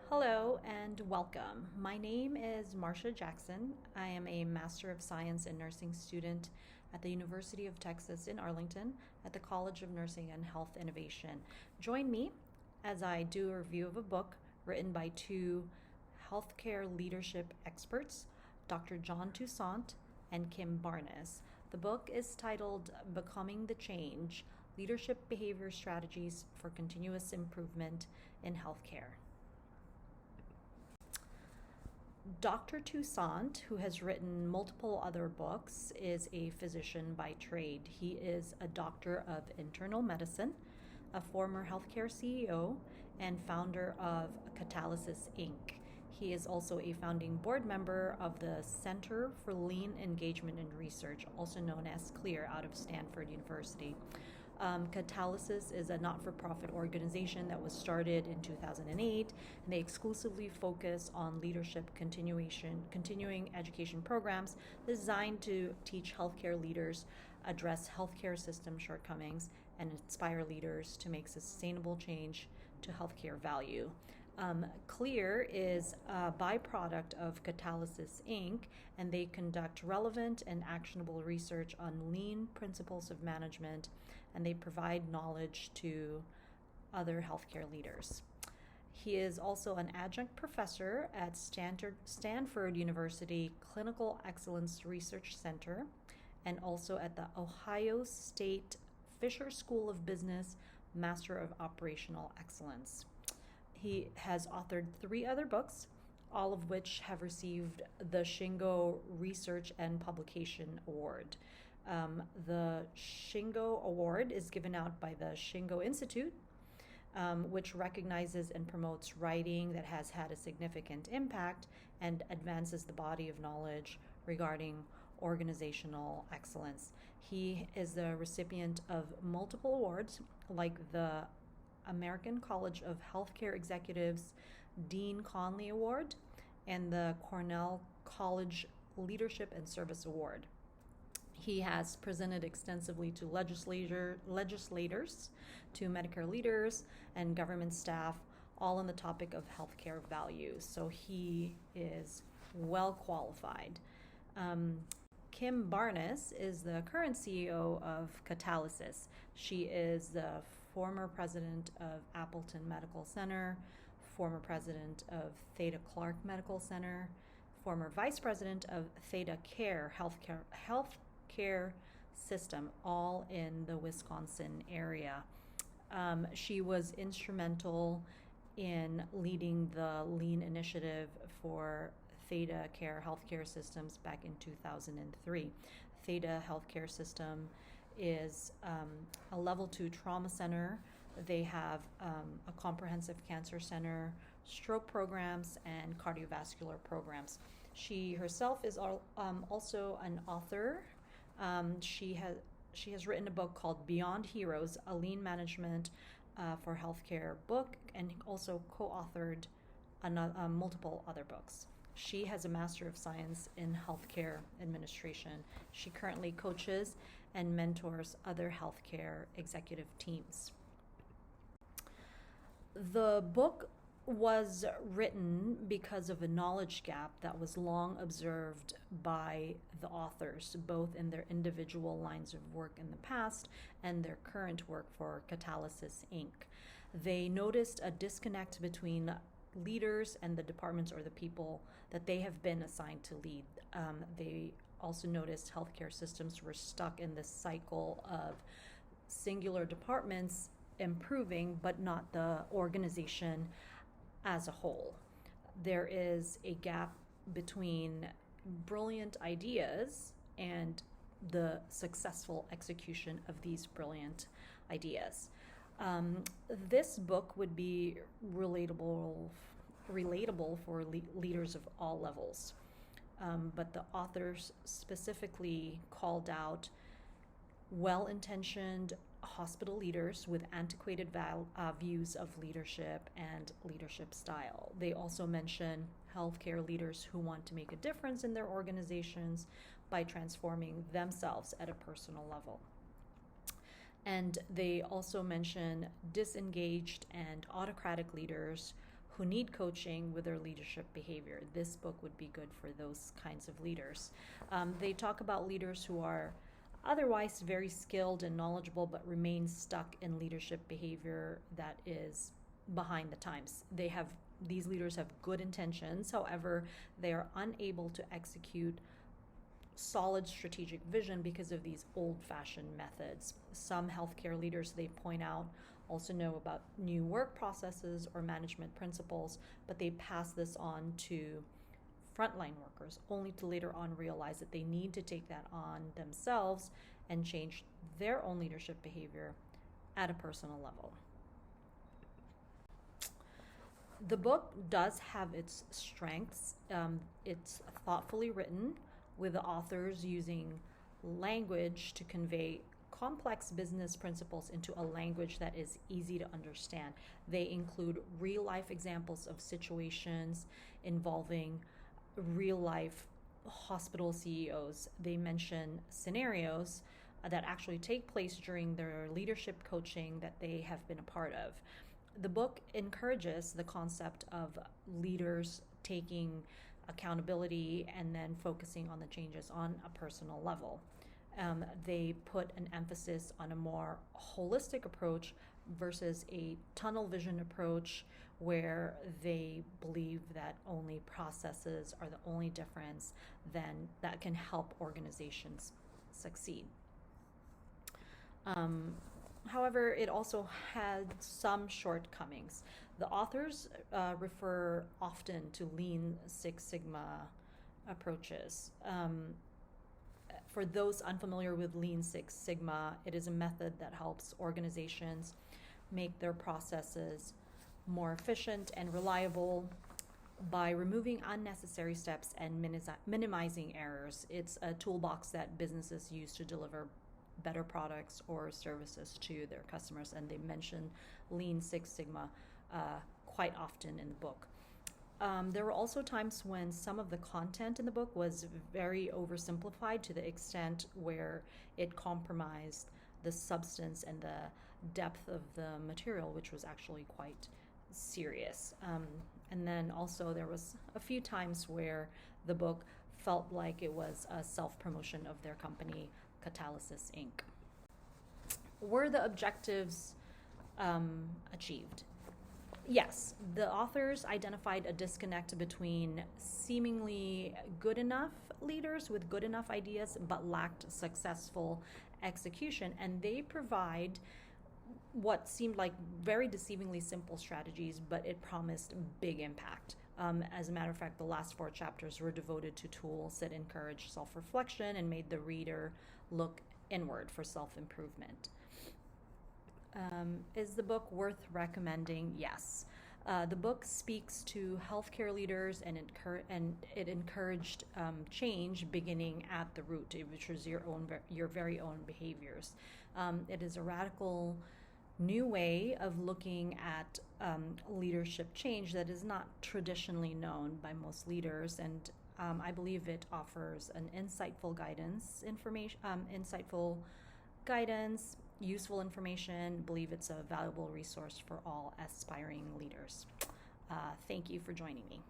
Hello and welcome. My name is Marcia Jackson. I am a Master of Science in Nursing student at the University of Texas in Arlington at the College of Nursing and Health Innovation. Join me as I do a review of a book written by two healthcare leadership experts, Dr. John Toussaint and Kim Barnes. The book is titled Becoming the Change: Leadership Behavior Strategies for Continuous Improvement in Healthcare. Dr. Toussaint, who has written multiple other books, is a physician by trade. He is a doctor of internal medicine, a former healthcare CEO, and founder of Catalysis Inc. He is also a founding board member of the Center for Lean Engagement and Research, also known as CLEAR, out of Stanford University. Catalysis is a not-for-profit organization that was started in 2008, and they exclusively focus on leadership continuing education programs designed to teach healthcare leaders, address healthcare system shortcomings, and inspire leaders to make sustainable change to healthcare value. CLEAR is a byproduct of Catalysis Inc., and they conduct relevant and actionable research on lean principles of management, and they provide knowledge to other healthcare leaders. He is also an adjunct professor at Stanford University Clinical Excellence Research Center and also at the Ohio State Fisher School of Business Master of Operational Excellence. He has authored 3 other books, all of which have received the Shingo Research and Publication Award. The Shingo Award is given out by the Shingo Institute, which recognizes and promotes writing that has had a significant impact and advances the body of knowledge regarding organizational excellence. He is the recipient of multiple awards, like the American College of Healthcare Executives Dean Conley Award and the Cornell College Leadership and Service Award. He has presented extensively to legislators, to Medicare leaders, and government staff, all on the topic of healthcare values. So he is well qualified. Kim Barnes is the current CEO of Catalysis. She is the former president of Appleton Medical Center, former president of Theta Clark Medical Center, former vice president of Theta Care Healthcare System, all in the Wisconsin area. She was instrumental in leading the Lean Initiative for Theta Care Healthcare Systems back in 2003. Theta Healthcare System is a level 2 trauma center. They have a comprehensive cancer center, stroke programs, and cardiovascular programs. She herself is also an author. She has written a book called Beyond Heroes, a lean management for healthcare book, and also co-authored multiple other books. She has a Master of Science in Healthcare Administration. She currently coaches and mentors other healthcare executive teams. The book was written because of a knowledge gap that was long observed by the authors, both in their individual lines of work in the past and their current work for Catalysis Inc. They noticed a disconnect between leaders and the departments or the people that they have been assigned to lead. They also noticed healthcare systems were stuck in this cycle of singular departments improving, but not the organization as a whole. There is a gap between brilliant ideas and the successful execution of these brilliant ideas. This book would be relatable for leaders of all levels. But the authors specifically called out well-intentioned hospital leaders with antiquated views of leadership and leadership style. They also mention healthcare leaders who want to make a difference in their organizations by transforming themselves at a personal level. And they also mention disengaged and autocratic leaders who need coaching with their leadership behavior. This book would be good for those kinds of leaders. They talk about leaders who are otherwise very skilled and knowledgeable but remain stuck in leadership behavior that is behind the times. These leaders have good intentions, however, they are unable to execute solid strategic vision because of these old-fashioned methods. Some healthcare leaders, they point out, also know about new work processes or management principles, but they pass this on to frontline workers only to later on realize that they need to take that on themselves and change their own leadership behavior at a personal level. The book does have its strengths. It's thoughtfully written, with the authors using language to convey complex business principles into a language that is easy to understand. They include real-life examples of situations involving real-life hospital CEOs. They mention scenarios that actually take place during their leadership coaching that they have been a part of. The book encourages the concept of leaders taking accountability and then focusing on the changes on a personal level. They put an emphasis on a more holistic approach versus a tunnel vision approach where they believe that only processes are the only difference then that can help organizations succeed. However, it also had some shortcomings. The authors refer often to Lean Six Sigma approaches. For those unfamiliar with Lean Six Sigma, it is a method that helps organizations make their processes more efficient and reliable by removing unnecessary steps and minimizing errors. It's a toolbox that businesses use to deliver better products or services to their customers, and they mention Lean Six Sigma quite often in the book. There were also times when some of the content in the book was very oversimplified to the extent where it compromised the substance and the depth of the material, which was actually quite serious. And then also there was a few times where the book felt like it was a self-promotion of their company, Catalysis Inc. Were the objectives achieved? Yes, the authors identified a disconnect between seemingly good enough leaders with good enough ideas but lacked successful execution, and they provide what seemed like very deceivingly simple strategies, but it promised big impact. As a matter of fact, the last 4 chapters were devoted to tools that encouraged self-reflection and made the reader look inward for self-improvement. Is the book worth recommending? Yes. The book speaks to healthcare leaders and it encouraged change beginning at the root, which was your very own behaviors. It is a radical new way of looking at leadership change that is not traditionally known by most leaders, and I believe it offers an insightful guidance, useful information. I believe it's a valuable resource for all aspiring leaders. Thank you for joining me.